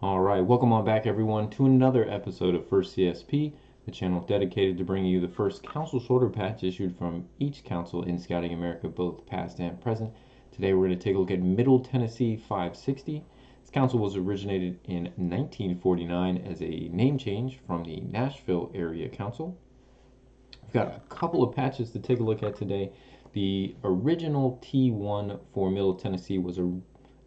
Alright, welcome on back everyone to another episode of First CSP, the channel dedicated to bringing you the first council shoulder patch issued from each council in Scouting America, both past and present. Today we're going to take a look at Middle Tennessee 560. This council was originated in 1949 as a name change from the Nashville Area Council. We've got a couple of patches to take a look at today. The original T1 for Middle Tennessee was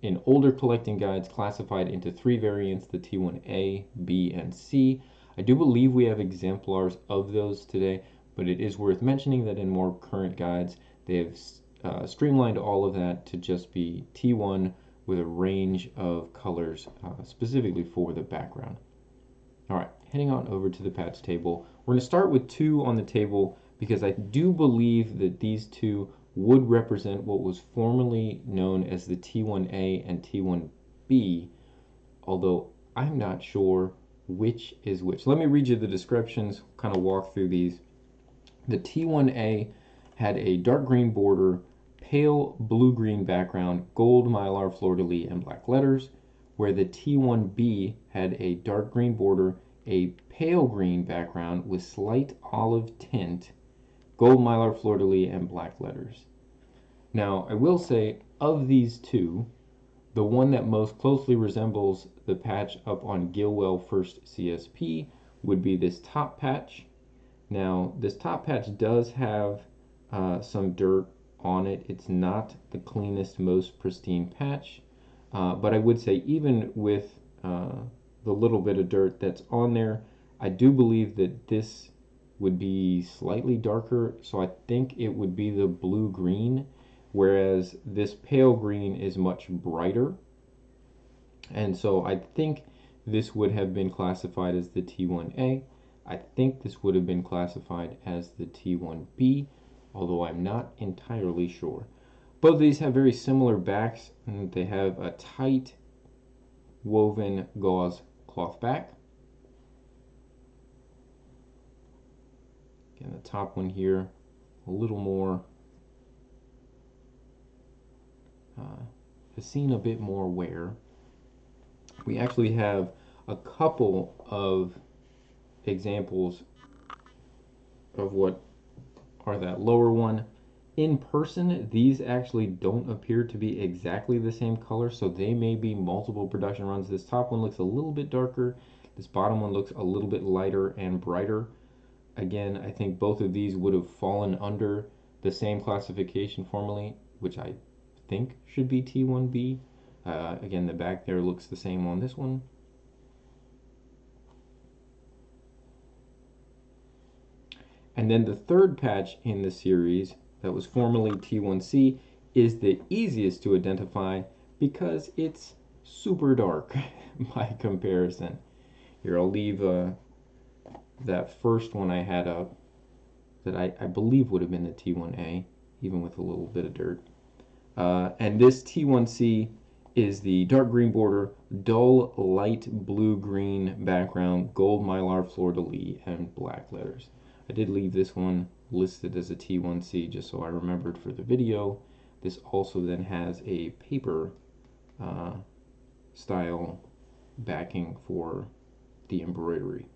in older collecting guides classified into three variants, the T1A, B, and C. I do believe we have exemplars of those today, but it is worth mentioning that in more current guides, they have streamlined all of that to just be T1 with a range of colors specifically for the background. All right, heading on over to the patch table. We're going to start with two on the table because I do believe that these two would represent what was formerly known as the T1A and T1B, although I'm not sure which is which. Let me read you the descriptions, kind of walk through these. The T1A had a dark green border, pale blue-green background, gold mylar fleur-de-lis, and black letters, where the T1B had a dark green border, a pale green background with slight olive tint, gold mylar fleur-de-lis, and black letters. Now, I will say, of these two, the one that most closely resembles the patch up on Gilwell First CSP would be this top patch. Now, this top patch does have some dirt on it. It's not the cleanest, most pristine patch, but I would say even with the little bit of dirt that's on there, I do believe that this would be slightly darker, so I think it would be the blue-green, whereas this pale green is much brighter. And so I think this would have been classified as the T1A. I think this would have been classified as the T1B, although I'm not entirely sure. Both of these have very similar backs, and they have a tight woven gauze cloth back. Again, the top one here, a little more, has seen a bit more wear. We actually have a couple of examples of what are that lower one. In person, these actually don't appear to be exactly the same color, so they may be multiple production runs. This top one looks a little bit darker. This bottom one looks a little bit lighter and brighter. Again, I think both of these would have fallen under the same classification formerly, which I think should be T1B. Again, the back there looks the same on this one. And then the third patch in the series that was formerly T1C is the easiest to identify because it's super dark by comparison. Here, I'll leave that first one I had up that I believe would have been the T1A, even with a little bit of dirt. And this T1C is the dark green border, dull light blue-green background, gold mylar fleur-de-lis, and black letters. I did leave this one listed as a T1C just so I remembered for the video. This also then has a paper style backing for the embroidery.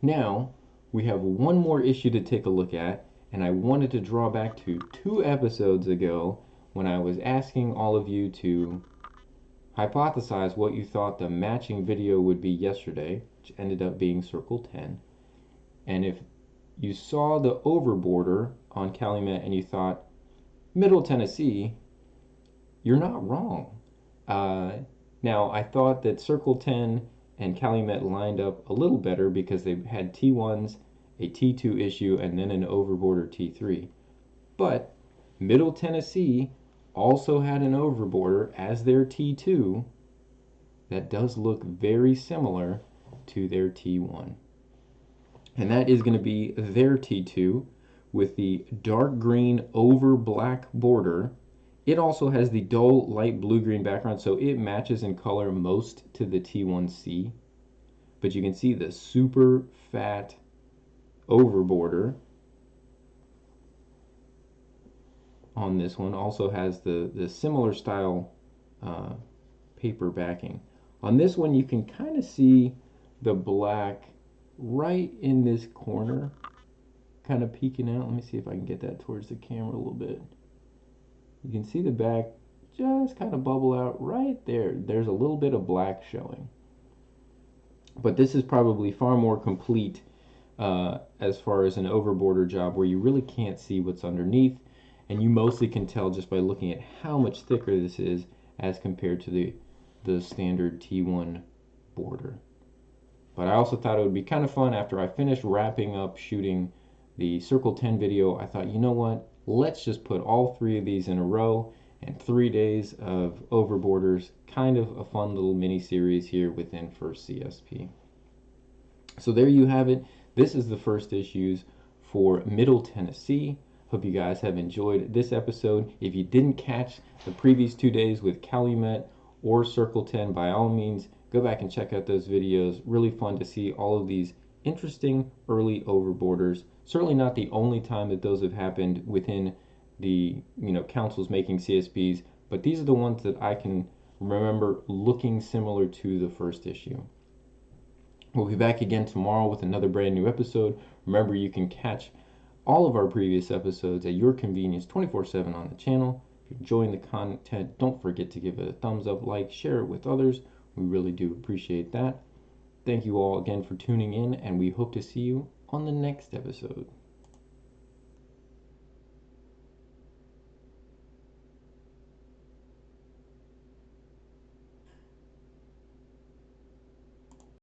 Now, we have one more issue to take a look at, and I wanted to draw back to 2 episodes ago when I was asking all of you to hypothesize what you thought the matching video would be yesterday, which ended up being Circle 10. And if you saw the over border on Calumet and you thought Middle Tennessee, you're not wrong. Now, I thought that Circle 10 and Calumet lined up a little better because they had T1s, a T2 issue, and then an over border T3. But Middle Tennessee also had an over border as their T2 that does look very similar to their T1. And that is going to be their T2 with the dark green over black border. It also has the dull light blue-green background, so it matches in color most to the T1C. But you can see the super fat over border on this one. Also has the similar style paper backing. On this one, you can kind of see the black right in this corner, kind of peeking out. Let me see if I can get that towards the camera a little bit. You can see the back just kind of bubble out right there. There's a little bit of black showing. But this is probably far more complete as far as an overborder job where you really can't see what's underneath, and you mostly can tell just by looking at how much thicker this is as compared to the standard T1 border. But I also thought it would be kind of fun after I finished wrapping up shooting the Circle 10 video. I thought, you know what? Let's just put all three of these in a row and 3 days of overborders. Kind of a fun little mini series here within First CSP. So there you have it. This is the first issues for Middle Tennessee. Hope you guys have enjoyed this episode. If you didn't catch the previous 2 days with Calumet or Circle 10, by all means, go back and check out those videos. Really fun to see all of these interesting early overborders. Certainly not the only time that those have happened within the councils making CSPs, but these are the ones that I can remember looking similar to the first issue. We'll be back again tomorrow with another brand new episode. Remember, you can catch all of our previous episodes at your convenience 24/7 on the channel. If you're enjoying the content, don't forget to give it a thumbs up, like, share it with others. We really do appreciate that. Thank you all again for tuning in, and we hope to see you on the next episode.